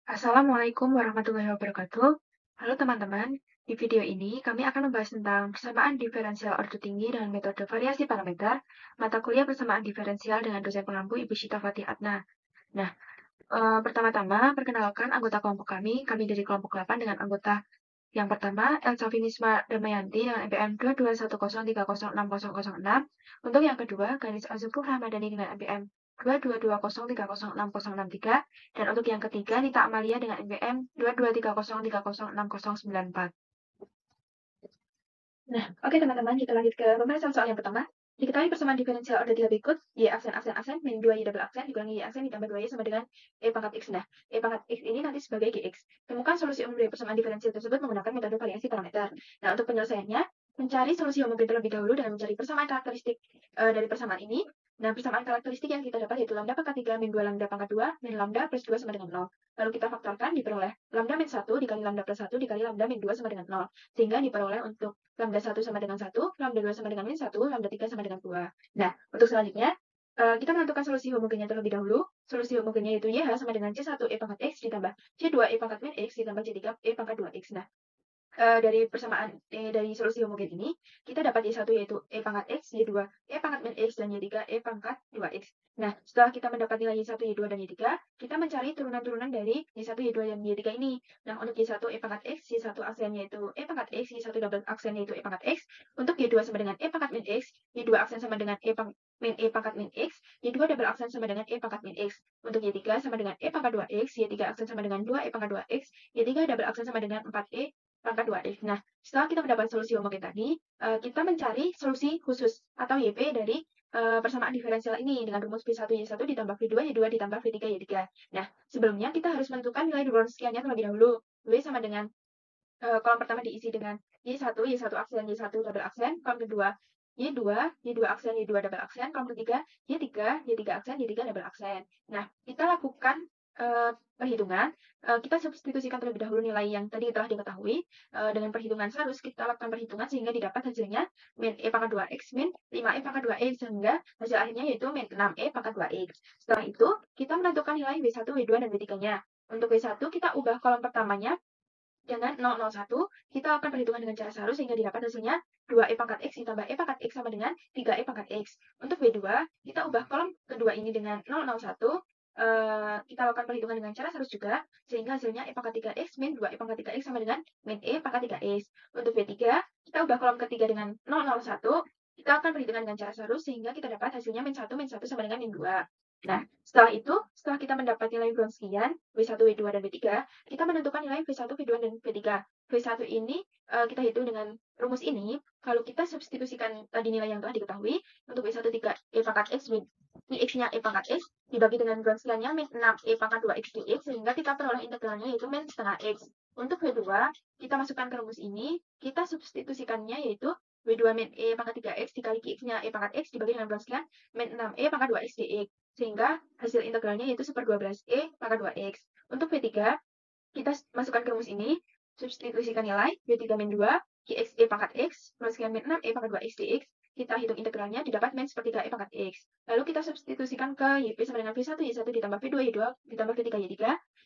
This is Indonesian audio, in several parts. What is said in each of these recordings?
Assalamualaikum warahmatullahi wabarakatuh. Halo teman-teman, di video ini kami akan membahas tentang persamaan diferensial ordo tinggi dengan metode variasi parameter, mata kuliah persamaan diferensial dengan dosen pengampu Ibu Syita Fatih Adna. Nah, pertama-tama perkenalkan anggota kelompok kami dari kelompok 8 dengan anggota yang pertama, Elsa Finisma Damayanti dengan NPM 22103060006. Untuk yang kedua, Ganis Azufruh Ramadhani dengan NPM 22203060063. Dan untuk yang ketiga, Nita Amalia dengan NPM 22303060094. Nah, oke teman-teman, kita lanjut ke pembahasan soal yang pertama. Diketahui persamaan diferensial order 3 berikut, y aksen, min 2 y double aksen, dikurangi y aksen ditambah 2y sama dengan e pangkat x. Nah, e pangkat x ini nanti sebagai gx. Temukan solusi umum dari persamaan diferensial tersebut menggunakan metode variasi parameter. Nah, untuk penyelesaiannya, mencari solusi umum terlebih dahulu dengan mencari persamaan karakteristik dari persamaan ini. Nah, persamaan karakteristik yang kita dapat yaitu lambda pangkat 3 min 2 lambda pangkat 2 min lambda plus 2 sama dengan 0. Lalu kita faktorkan diperoleh lambda min 1 dikali lambda plus 1 dikali lambda min 2 sama dengan 0. Sehingga diperoleh untuk lambda 1 sama dengan 1, lambda 2 sama dengan min 1, lambda 3 sama dengan 2. Nah, untuk selanjutnya, kita menentukan solusi homogennya terlebih dahulu. Solusi homogennya yaitu YH sama dengan C1 E pangkat X ditambah C2 E pangkat min X ditambah C3 E pangkat 2X. Nah, dari persamaan dari solusi homogen ini, kita dapat Y1 yaitu E pangkat X, Y2 E pangkat min X, dan Y3 E pangkat 2X. Nah, setelah kita mendapat nilai Y1, Y2, dan Y3, kita mencari turunan-turunan dari Y1, Y2, dan Y3 ini. Nah, untuk Y1 E pangkat X, Y1 aksen yaitu E pangkat X, Y1 double aksen yaitu E pangkat X. Untuk Y2 sama dengan E pangkat min X, Y2 aksen sama dengan E pangkat min X, Y2 double aksen sama dengan E pangkat min X. Untuk Y3 sama dengan E pangkat 2X, Y3 aksen sama dengan 2 E pangkat 2X, Y3 double aksen sama dengan 4E pangkat 2X. Nah, setelah kita mendapat solusi homogen tadi, kita mencari solusi khusus atau YP dari persamaan diferensial ini dengan rumus V1 Y1 ditambah V2 Y2 ditambah V3 Y3. Nah, sebelumnya kita harus menentukan nilai Wronskiannya terlebih dahulu. W sama dengan kolom pertama diisi dengan Y1 aksen, Y1 double aksen, kolom kedua Y2 aksen, Y2 double aksen, kolom ketiga Y3 aksen, Y3 double aksen. Nah, kita lakukan perhitungan, kita substitusikan terlebih dahulu nilai yang tadi telah diketahui. Dengan perhitungan sarus, kita lakukan perhitungan sehingga didapat hasilnya min E pangkat 2X min 5E pangkat 2X, sehingga hasil akhirnya yaitu min 6E pangkat 2X. Setelah itu, kita menentukan nilai W1, W2, dan W3-nya. Untuk W1, kita ubah kolom pertamanya dengan 001, kita lakukan perhitungan dengan cara sarus sehingga didapat hasilnya 2E pangkat X ditambah E pangkat X sama dengan 3E pangkat X. Untuk W2, kita ubah kolom kedua ini dengan 001, kita lakukan perhitungan dengan cara sarus juga, sehingga hasilnya E pangkat 3X min 2E pangkat 3X sama dengan min E pangkat 3X. Untuk W3, kita ubah kolom ketiga dengan 001, kita lakukan perhitungan dengan cara sarus, sehingga kita dapat hasilnya min 1 sama dengan min 2. Nah, setelah itu, setelah kita mendapat nilai Wronskian, W1, W2, dan W3, kita menentukan nilai V1, V2, dan V3. V1 ini kita hitung dengan rumus ini. Kalau kita substitusikan tadi nilai yang telah diketahui, untuk V1 3 E pangkat X, X-nya E pangkat X, dibagi dengan Wronskiannya min 6 E pangkat 2X dx, sehingga kita peroleh integralnya yaitu min setengah X. Untuk V2, kita masukkan ke rumus ini, kita substitusikannya yaitu W2 min E pangkat 3X dikali X-nya E pangkat X dibagi dengan Wronskian min 6E pangkat 2X dx. Sehingga hasil integralnya yaitu 1/12E pangkat 2X. Untuk V3, kita masukkan ke rumus ini, substitusikan nilai V3 min 2, X E pangkat X, Wronskian min 6E pangkat 2X dx, kita hitung integralnya, didapat min sepertiga E pangkat X. Lalu kita substitusikan ke YP sama dengan V1, Y1 ditambah V2, Y2 ditambah V3, Y3.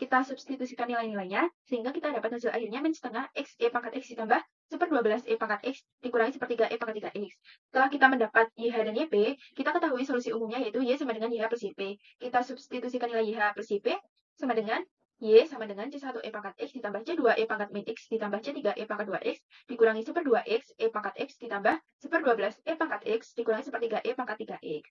Kita substitusikan nilai-nilainya, sehingga kita dapat hasil akhirnya min setengah X E pangkat X ditambah 1/12 E pangkat X dikurangi sepertiga E pangkat 3X. Setelah kita mendapat YH dan YP, kita ketahui solusi umumnya yaitu Y sama dengan YH plus YP. Kita substitusikan nilai YH plus YP sama dengan Y sama dengan C1 E pangkat X ditambah C2 E pangkat min X ditambah C3 E pangkat 2X dikurangi 1/2X E pangkat X ditambah 1/12 E pangkat X dikurangi sepertiga E pangkat 3X.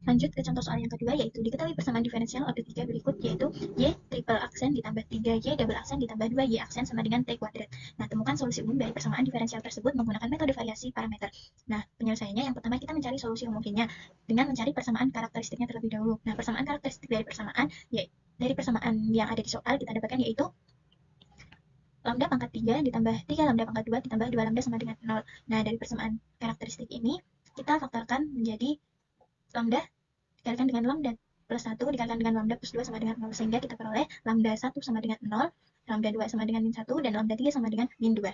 Lanjut ke contoh soal yang kedua, yaitu diketahui persamaan diferensial order 3 berikut, yaitu Y triple aksen ditambah 3Y double aksen ditambah 2Y aksen sama dengan T kuadrat. Nah, temukan solusi umum dari persamaan diferensial tersebut menggunakan metode variasi parameter. Nah, penyelesaiannya yang pertama kita mencari solusi homogennya dengan mencari persamaan karakteristiknya terlebih dahulu. Nah, persamaan karakteristik dari persamaan yang ada di soal kita dapatkan yaitu lambda pangkat 3 ditambah 3 lambda pangkat 2 ditambah 2 lambda sama dengan 0. Nah, dari persamaan karakteristik ini, kita faktorkan menjadi lambda dikalikan dengan lambda plus 1 dikalikan dengan lambda plus 2 sama dengan 0, sehingga kita peroleh lambda 1 sama dengan 0, lambda 2 sama dengan min 1, dan lambda 3 sama dengan min 2.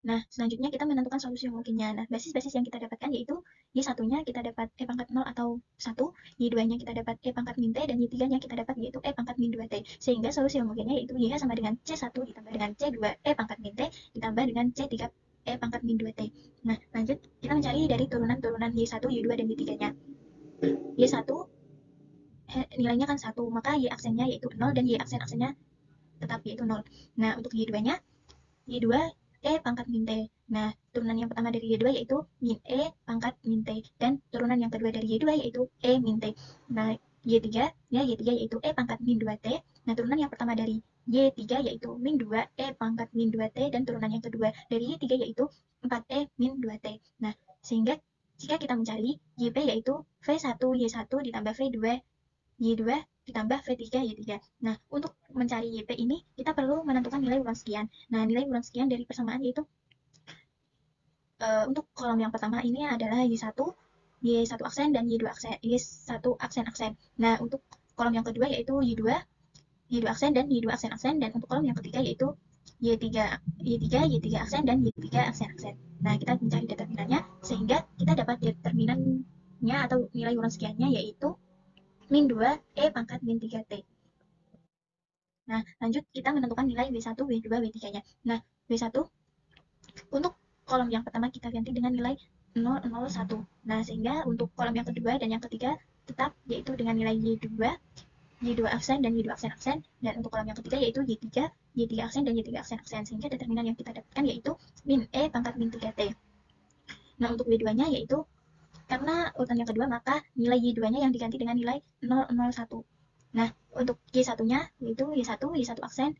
Nah, selanjutnya kita menentukan solusi mungkinnya. Nah, basis-basis yang kita dapatkan yaitu Y1-nya kita dapat E pangkat 0 atau 1, Y2-nya kita dapat E pangkat min T, dan Y3-nya kita dapat yaitu E pangkat min 2T. Sehingga solusi mungkinnya yaitu Y sama dengan C1 ditambah dengan C2 E pangkat min T ditambah dengan C3 E pangkat min 2T. Nah, lanjut kita mencari dari turunan-turunan Y1, Y2, dan Y3-nya. Y1 nilainya kan 1, maka Y aksennya yaitu 0 dan Y aksen-aksennya tetap yaitu 0. Nah, untuk Y2-nya, Y2 E pangkat min T. Nah, turunan yang pertama dari Y2 yaitu min E pangkat min T. Dan turunan yang kedua dari Y2 yaitu E min T. Nah, Y3, Y3 yaitu E pangkat min 2T. Nah, turunan yang pertama dari Y3 yaitu min 2 E pangkat min 2T. Dan turunan yang kedua dari Y3 yaitu 4E min 2T. Nah, sehingga jika kita mencari YP yaitu V1 Y1 ditambah V2 Y2 ditambah V3 Y3. Nah, untuk mencari YP ini, kita perlu menentukan nilai ulang-sekian. Nah, nilai ulang-sekian dari persamaan yaitu untuk kolom yang pertama ini adalah Y1 aksen dan Y2 aksen, Y1 aksen-aksen. Nah, untuk kolom yang kedua yaitu Y2 aksen dan Y2 aksen-aksen, dan untuk kolom yang ketiga yaitu Y3 aksen dan Y3 aksen-aksen. Nah, kita mencari determinannya sehingga kita dapat determinannya atau nilai ulang sekiannya yaitu min 2 E pangkat min 3T. Nah, lanjut kita menentukan nilai W1, W2, W3-nya. Nah, W1 untuk kolom yang pertama kita ganti dengan nilai 001. Nah, sehingga untuk kolom yang kedua dan yang ketiga tetap yaitu dengan nilai Y2 aksen dan Y2 aksen-aksen, dan untuk kolom yang ketiga yaitu Y3 aksen dan Y3 aksen-aksen, sehingga determinan yang kita dapatkan yaitu min E pangkat min 3T. Nah, untuk W2-nya yaitu karena urutan yang kedua, maka nilai Y2-nya yang diganti dengan nilai 001. Nah, untuk Y1-nya yaitu Y1 aksen,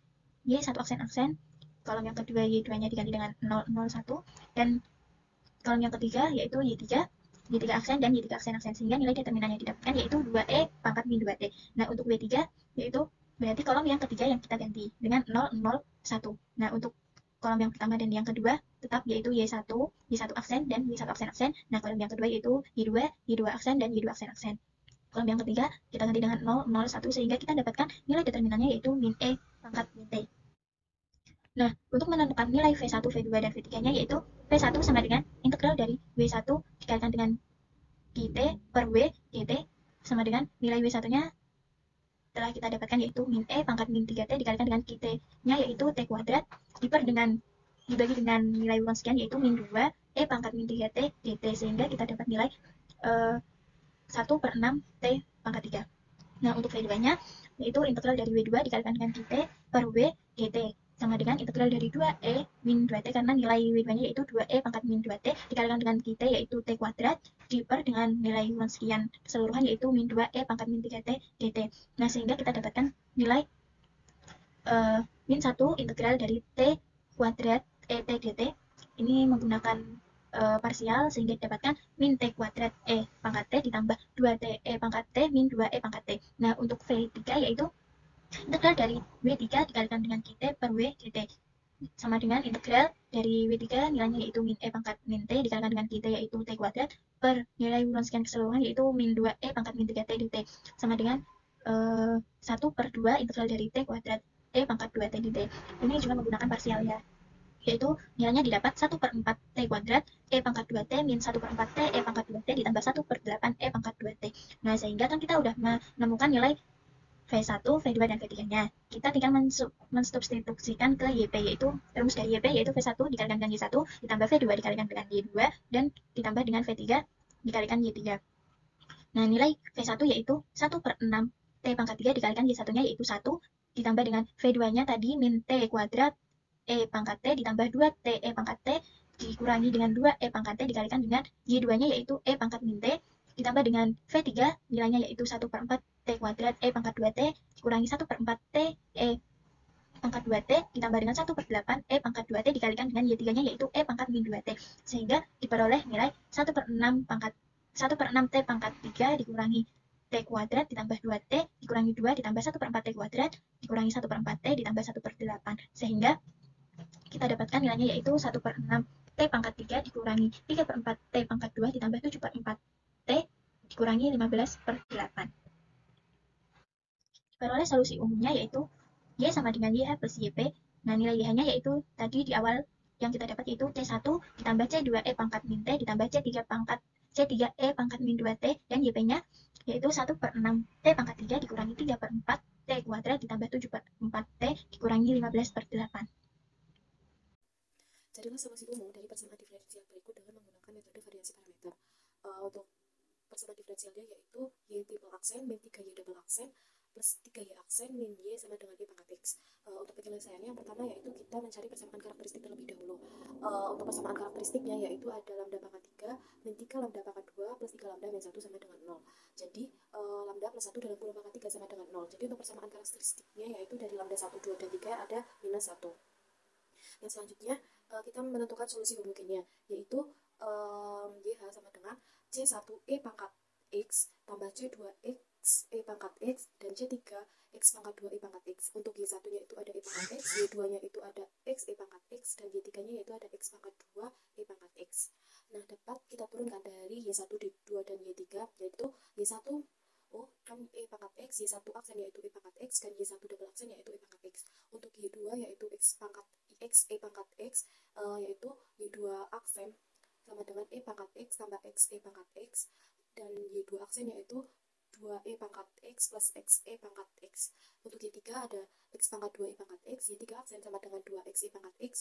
Y1 aksen-aksen, kolom yang kedua Y2-nya diganti dengan 001, dan kolom yang ketiga yaitu Y3 aksen dan Y3 aksen-aksen, sehingga nilai determinan yang didapatkan yaitu 2E pangkat min 2T. Nah, untuk W3 yaitu berarti kolom yang ketiga yang kita ganti dengan 001. Nah, untuk kolom yang pertama dan yang kedua tetap yaitu Y1 aksen dan Y1 aksen-aksen. Nah, kolom yang kedua yaitu Y2 aksen dan Y2 aksen-aksen. Kolom yang ketiga kita ganti dengan 001 sehingga kita dapatkan nilai determinannya yaitu min E pangkat min T. Nah, untuk menentukan nilai V1, V2, dan V3-nya yaitu V1 sama dengan integral dari W1 dikalikan dengan GT per W GT sama dengan nilai W1-nya telah kita dapatkan yaitu min E pangkat min 3T dikalikan dengan GT-nya yaitu T kuadrat dibagi dengan nilai ulang sekian yaitu min 2 E pangkat min 3T GT, sehingga kita dapat nilai 1/6 T pangkat 3. Nah, untuk V2-nya yaitu integral dari W2 dikalikan dengan GT per W GT sama dengan integral dari 2E min 2T, karena nilai W2-nya yaitu 2E pangkat min 2T dikalikan dengan GT yaitu T kuadrat diper dengan nilai ulang sekian keseluruhan yaitu min 2E pangkat min 3T GT. Nah, sehingga kita dapatkan nilai min 1 integral dari T kuadrat ET GT ini menggunakan parsial, sehingga didapatkan min T kuadrat E pangkat T ditambah 2T E pangkat T min 2E pangkat T. Nah, untuk V3 yaitu integral dari W3 dikalikan dengan GT per W GT sama dengan integral dari W3 nilainya yaitu min E pangkat min T dikalikan dengan GT yaitu T kuadrat per nilai ulang sekian keseluruhan yaitu min 2E pangkat min 3T dt sama dengan 1/2 integral dari T kuadrat E pangkat 2T dt. Ini juga menggunakan parsial ya, yaitu nilainya didapat 1/4 T kuadrat E pangkat 2T min 1/4 T E pangkat 2T ditambah 1/8 E pangkat 2T. Nah, sehingga kan kita udah menemukan nilai V1, V2, dan V3-nya. Kita tinggal mensubstitusikan ke YP, yaitu rumus dari YP yaitu V1 dikalikan dengan Y1 ditambah V2 dikalikan dengan Y2 dan ditambah dengan V3 dikalikan Y3. Nah, nilai V1 yaitu 1/6 T pangkat 3 dikalikan Y1-nya yaitu 1 ditambah dengan V2-nya tadi min T kuadrat E pangkat T ditambah 2T E pangkat T dikurangi dengan 2E pangkat T dikalikan dengan Y2-nya yaitu E pangkat min T ditambah dengan V3 nilainya yaitu 1/4 T kuadrat E pangkat 2T dikurangi 1/4 T E pangkat 2T ditambah dengan 1/8 E pangkat 2T dikalikan dengan Y3-nya yaitu E pangkat min 2T, sehingga diperoleh nilai 1/6 T pangkat 3 dikurangi T kuadrat ditambah 2T dikurangi 2 ditambah 1/4 T kuadrat dikurangi 1/4 T ditambah 1/8, sehingga kita dapatkan nilainya yaitu 1/6 T pangkat 3 dikurangi 3/4 T pangkat 2 ditambah 7/4 T dikurangi 15/8. Peroleh solusi umumnya yaitu Y sama dengan YH plus YP. Nah, nilai YH-nya yaitu tadi di awal yang kita dapat yaitu C1 ditambah C2E pangkat min T ditambah C3 pangkat C3E pangkat min 2T, dan YP-nya yaitu 1/6 T pangkat 3 dikurangi 3/4 T kuadrat ditambah 7/4 T dikurangi 15/8. Carilah solusi umum dari persamaan diferensial berikut dengan menggunakan metode variasi parameter. Untuk persamaan diferensialnya yaitu Y triple aksen min 3Y double aksen plus 3Y aksen min Y sama dengan Y pangkat X. Untuk penyelesaiannya yang pertama yaitu kita mencari persamaan karakteristik terlebih dahulu. Untuk persamaan karakteristiknya yaitu ada lambda pangkat 3 min 3 lambda pangkat 2 plus 3 lambda min 1 sama dengan 0. Jadi lambda plus 1 dalam kurung pangkat 3 sama dengan 0. Jadi untuk persamaan karakteristiknya yaitu dari lambda 1, 2, dan 3 ada minus 1. Yang selanjutnya kita menentukan solusi homogennya, yaitu YH sama dengan C1E pangkat X tambah C2X E pangkat X dan C3 X pangkat 2 E pangkat X. Untuk Y1 nya itu ada E pangkat X, Y2 nya itu ada X E pangkat X, dan Y3 nya yaitu ada X pangkat 2 E pangkat X. Nah, dapat kita turunkan dari Y1, Y2, dan Y3, yaitu Y1 kan E pangkat X, Y1 aksen yaitu E pangkat X, dan Y1 double aksen yaitu E pangkat X. Untuk Y2 yaitu X pangkat X E pangkat X, yaitu Y2 aksen sama dengan E pangkat X tambah X E pangkat X, dan Y2 aksen yaitu 2E pangkat X plus X E pangkat X. Untuk Y3 ada X pangkat 2E pangkat X, Y3 aksen sama dengan 2X E pangkat X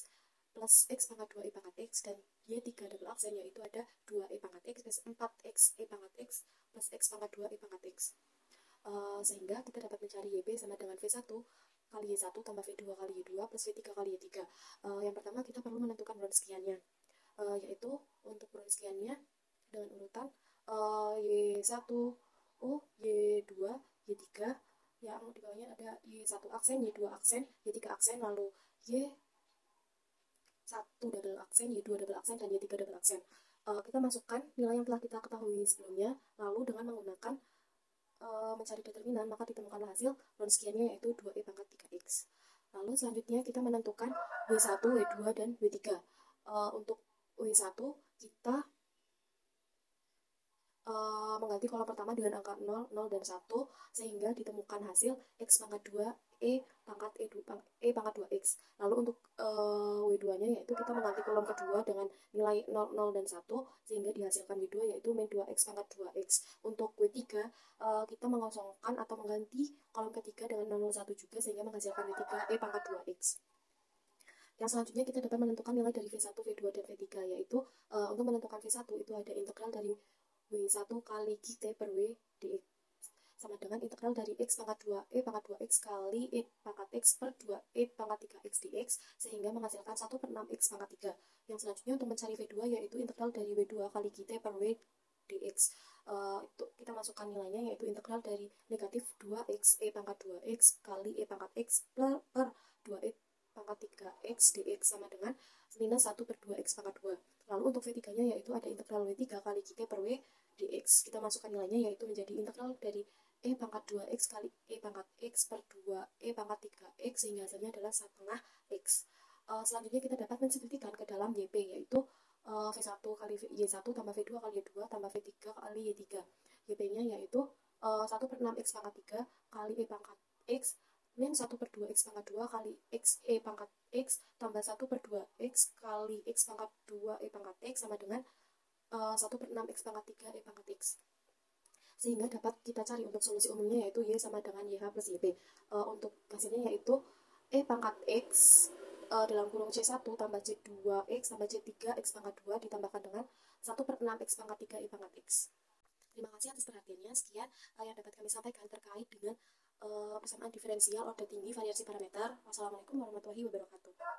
plus X pangkat 2E pangkat X, dan Y3 double aksen yaitu ada 2E pangkat X plus 4X E pangkat X plus X pangkat 2E pangkat X. Sehingga kita dapat mencari YB sama dengan V1 kali Y1 tambah V2 kali Y2 plus V3 kali Y3. Yang pertama kita perlu menentukan urutan yaitu untuk urutan dengan urutan Y1, Y2, Y3, yang di bawahnya ada Y1 aksen, Y2 aksen, Y3 aksen, lalu Y1 double aksen, Y2 double aksen, dan Y3 double aksen. Kita masukkan nilai yang telah kita ketahui sebelumnya, lalu dengan menggunakan mencari determinan, maka ditemukanlah hasil Wronskiannya yaitu 2E pangkat 3X. Lalu selanjutnya kita menentukan W1, W2, dan W3. Untuk W1 kita mengganti kolom pertama dengan angka 0, 0, dan 1, sehingga ditemukan hasil X pangkat 2 E pangkat E pangkat 2X. Lalu untuk W2 nya yaitu kita mengganti kolom kedua dengan nilai 0, 0, dan 1, sehingga dihasilkan W2 yaitu min 2X pangkat 2X. Untuk W3 kita mengosongkan atau mengganti kolom ketiga dengan 0, 1 juga, sehingga menghasilkan W3 E pangkat 2X. Yang selanjutnya kita dapat menentukan nilai dari V1, V2, dan V3, yaitu untuk menentukan V1 itu ada integral dari W1 kali GT per W dx sama dengan integral dari X pangkat 2 E pangkat 2X kali E pangkat X per 2 E pangkat 3X dx, sehingga menghasilkan 1/6 X pangkat 3. Yang selanjutnya untuk mencari V2 yaitu integral dari W2 kali GT per W dx. Itu kita masukkan nilainya yaitu integral dari negatif 2X E pangkat 2X kali E pangkat X per 2E pangkat 3X dx sama dengan minus 1/2X pangkat 2. Lalu untuk V3 nya yaitu ada integral W3 kali GT per W dx. Kita masukkan nilainya yaitu menjadi integral dari E pangkat 2X kali E pangkat X per 2 E pangkat 3X, sehingga hasilnya adalah 1/2 X. Selanjutnya kita dapat mensubstitusikan ke dalam YP, yaitu V1 kali Y1 tambah V2 kali Y2 tambah V3 kali Y3. YP-nya yaitu 1/6 X pangkat 3 kali E pangkat X min 1/2 X pangkat 2 kali X E pangkat X tambah 1/2 X kali X pangkat 2 E pangkat X sama dengan 1/6 X pangkat 3 E pangkat X. Sehingga dapat kita cari untuk solusi umumnya yaitu Y sama dengan YH plus YP. Untuk hasilnya yaitu E pangkat X dalam kurung C1 tambah C2X tambah C3 X pangkat 2 ditambahkan dengan 1/6 X pangkat 3 E pangkat X. Terima kasih atas perhatiannya. Sekian yang dapat kami sampaikan terkait dengan persamaan diferensial order tinggi variasi parameter. Wassalamualaikum warahmatullahi wabarakatuh.